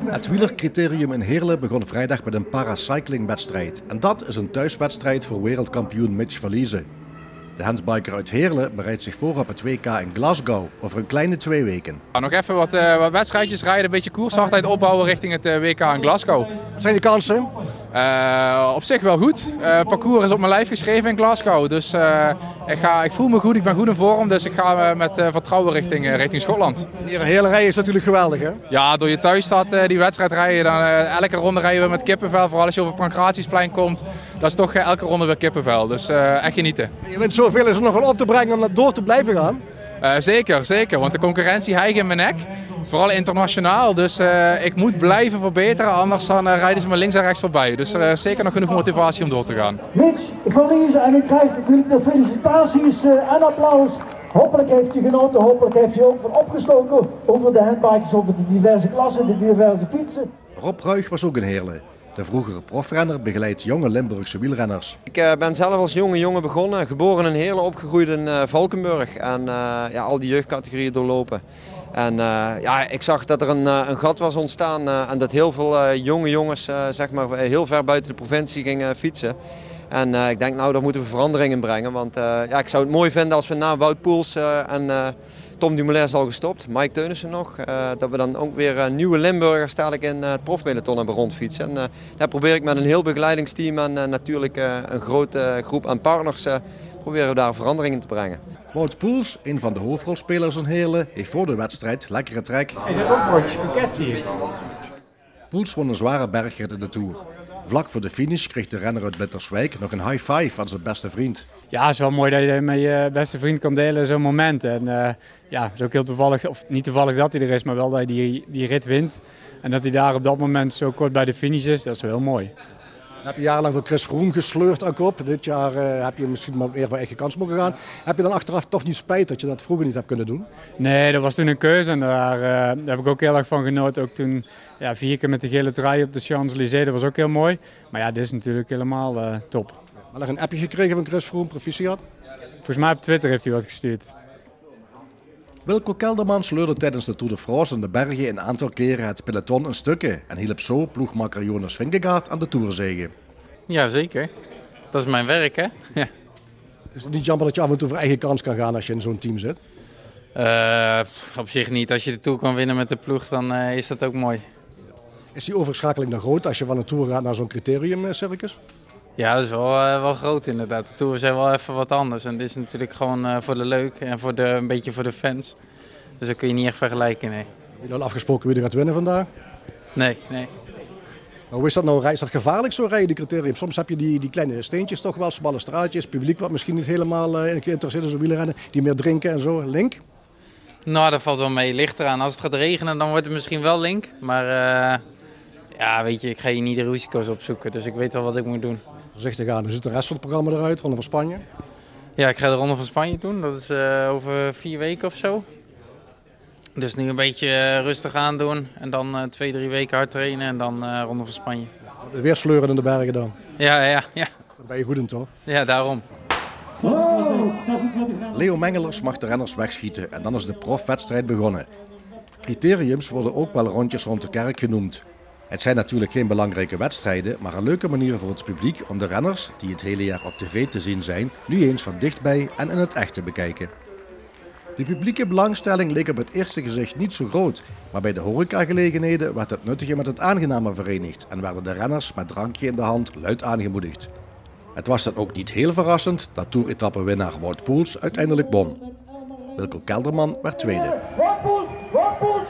Het wielercriterium in Heerlen begon vrijdag met een paracyclingwedstrijd. En dat is een thuiswedstrijd voor wereldkampioen Mitch Verliezen. De handbiker uit Heerlen bereidt zich voor op het WK in Glasgow over een kleine 2 weken. Nog even wat wedstrijdjes rijden, een beetje koershardheid opbouwen richting het WK in Glasgow. Wat zijn de kansen? Op zich wel goed. Het parcours is op mijn lijf geschreven in Glasgow. Dus ik voel me goed, ik ben goed in vorm. Dus ik ga met vertrouwen richting Schotland. Hier in Heerlen rijden is natuurlijk geweldig, hè? Ja, door je thuisstad die wedstrijd rijden. Dan, elke ronde rijden we met kippenvel. Vooral als je over het Pancratiusplein komt. Dat is toch elke ronde weer kippenvel. Dus echt genieten. Je wint zoveel, is er nog wel op te brengen om dat door te blijven gaan? Zeker. Want de concurrentie hijgt in mijn nek. Vooral internationaal. Dus ik moet blijven verbeteren. Anders dan rijden ze me links en rechts voorbij. Dus er is zeker nog genoeg motivatie om door te gaan. Mitch Verliezen, en ik krijg natuurlijk de felicitaties en applaus. Hopelijk heeft u genoten, hopelijk heeft u ook wat opgestoken over de handbikers, over de diverse klassen, de diverse fietsen. Rob Ruig was ook in Heerlen. De vroegere profrenner begeleidt jonge Limburgse wielrenners. Ik ben zelf als jonge begonnen, geboren in Heerlen, opgegroeid in Valkenburg en al die jeugdcategorieën doorlopen. En ik zag dat er een gat was ontstaan en dat heel veel jonge jongens zeg maar, heel ver buiten de provincie gingen fietsen. En ik denk, nou, daar moeten we verandering in brengen. Want ik zou het mooi vinden als we na Wout Poels en Tom Dumoulin is al gestopt, Mike Teunissen nog, dat we dan ook weer nieuwe Limburgers dadelijk in het profpeloton hebben rondfietsen. En daar probeer ik met een heel begeleidingsteam en natuurlijk een grote groep aan partners proberen we daar verandering in te brengen. Wout Poels, een van de hoofdrolspelers in Heerlen, heeft voor de wedstrijd lekkere trek. Is het ook broodjes pakket hier? Poels won een zware bergrit in de Tour. Vlak voor de finish kreeg de renner uit Blitterswijk nog een high five van zijn beste vriend. Ja, het is wel mooi dat je met je beste vriend kan delen zo'n moment. En het is ook heel toevallig, of niet toevallig dat hij er is, maar wel dat hij die rit wint. En dat hij daar op dat moment zo kort bij de finish is, dat is wel heel mooi. Heb je jarenlang voor Chris Froome gesleurd ook op. Dit jaar heb je misschien maar meer voor eigen kans mogen gaan. Heb je dan achteraf toch niet spijt dat je dat vroeger niet hebt kunnen doen? Nee, dat was toen een keuze en daar heb ik ook heel erg van genoten. Ook toen 4 keer met de gele trui op de Champs-Élysées, dat was ook heel mooi. Maar ja, dit is natuurlijk helemaal top. Maar nog een appje gekregen van Chris Froome, proficiat? Volgens mij op Twitter heeft hij wat gestuurd. Wilco Kelderman sleurde tijdens de Tour de France in de bergen een aantal keren het peloton in stukken en hielp zo ploegmakker Jonas Vingegaard aan de Tourzege. Ja, zeker. Dat is mijn werk, hè? Ja. Is het niet jammer dat je af en toe voor eigen kans kan gaan als je in zo'n team zit? Op zich niet. Als je de Tour kan winnen met de ploeg, dan is dat ook mooi. Is die overschakeling nog groot als je van een Tour gaat naar zo'n criteriumcircus? Ja, dat is wel groot inderdaad. De Tour is wel even wat anders. En dit is natuurlijk gewoon voor de leuk en een beetje voor de fans. Dus dat kun je niet echt vergelijken, nee. Heb je al afgesproken wie er gaat winnen vandaag? Nee. Maar hoe is dat nou? Is dat gevaarlijk zo rijden, die criterium? Soms heb je die kleine steentjes toch wel, smalle straatjes, publiek wat misschien niet helemaal geïnteresseerd is in wielrennen, die meer drinken en zo. Link? Nou, dat valt wel mee. Ligt eraan. Als het gaat regenen, dan wordt het misschien wel link. Maar weet je, ik ga hier niet de risico's opzoeken. Dus ik weet wel wat ik moet doen. Voorzichtig aan. Hoe ziet de rest van het programma eruit? Ronde van Spanje? Ja, ik ga de Ronde van Spanje doen. Dat is over 4 weken of zo. Dus nu een beetje rustig aan doen. En dan 2-3 weken hard trainen en dan Ronde van Spanje. Weer sleuren in de bergen dan? Ja. Daar ben je goed in, toch? Ja, daarom. Leo Mengelers mag de renners wegschieten en dan is de profwedstrijd begonnen. Criteriums worden ook wel rondjes rond de kerk genoemd. Het zijn natuurlijk geen belangrijke wedstrijden, maar een leuke manier voor het publiek om de renners, die het hele jaar op tv te zien zijn, nu eens van dichtbij en in het echt te bekijken. De publieke belangstelling leek op het eerste gezicht niet zo groot, maar bij de horecagelegenheden werd het nuttige met het aangename verenigd en werden de renners met drankje in de hand luid aangemoedigd. Het was dan ook niet heel verrassend dat Tour-etappewinnaar Wout Poels uiteindelijk won. Wilco Kelderman werd tweede. Wout Poels!